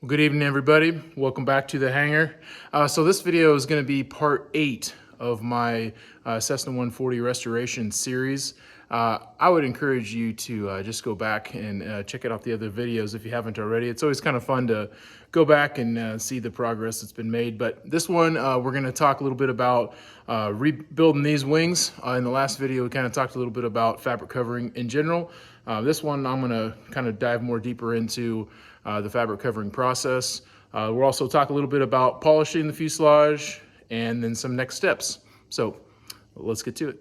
Well, good evening, everybody. Welcome back to the hangar. So this video is going to be part 8 of my Cessna 140 restoration series. I would encourage you to just go back and check out the other videos if you haven't already. It's always kind of fun to go back and see the progress that's been made. But this one, we're going to talk a little bit about rebuilding these wings. In the last video, we kind of talked a little bit about fabric covering in general. This one, I'm going to kind of dive more deeper into the fabric covering process. We'll also talk a little bit about polishing the fuselage and then some next steps. So let's get to it.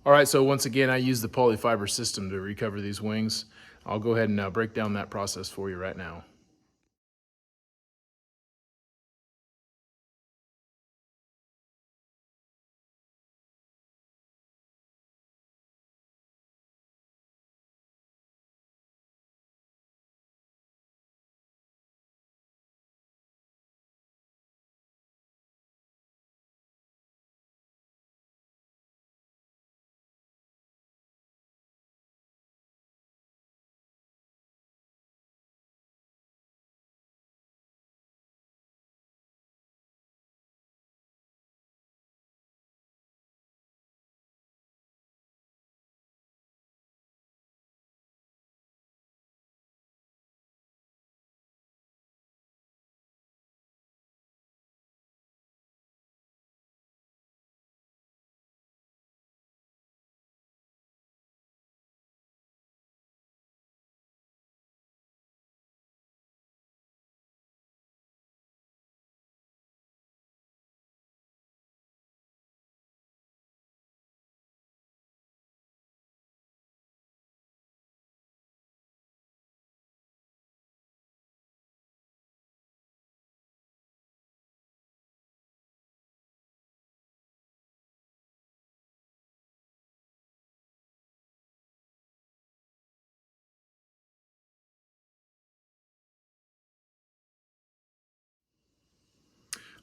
All right, so once again, I use the polyfiber system to recover these wings. I'll go ahead and break down that process for you right now.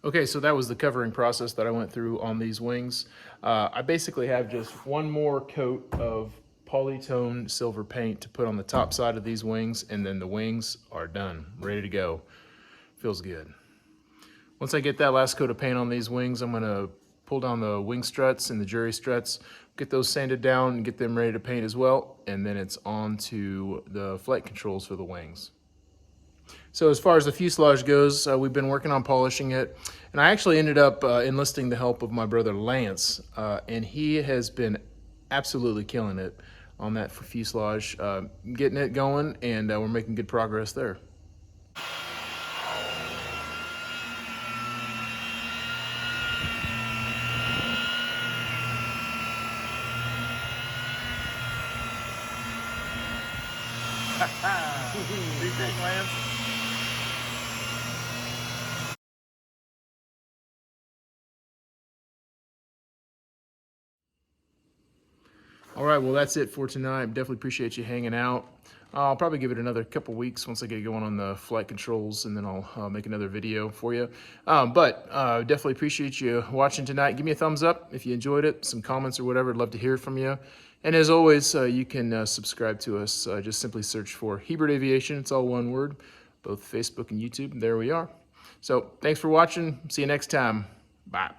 Okay, so that was the covering process that I went through on these wings. I basically have just one more coat of polytone silver paint to put on the top side of these wings, and then the wings are done, ready to go. Feels good. Once I get that last coat of paint on these wings, I'm gonna pull down the wing struts and the jury struts, get those sanded down and get them ready to paint as well, and then it's on to the flight controls for the wings. So as far as the fuselage goes, we've been working on polishing it, and I actually ended up enlisting the help of my brother Lance, and he has been absolutely killing it on that fuselage, getting it going, and we're making good progress there. What do you think, Lance? All right, well, that's it for tonight. Definitely appreciate you hanging out. I'll probably give it another couple weeks once I get going on the flight controls, and then I'll make another video for you. But definitely appreciate you watching tonight. Give me a thumbs up if you enjoyed it, some comments or whatever. I'd love to hear from you. And as always, you can subscribe to us. Just simply search for Hebert Aviation. It's all one word, both Facebook and YouTube. There we are. So thanks for watching. See you next time. Bye.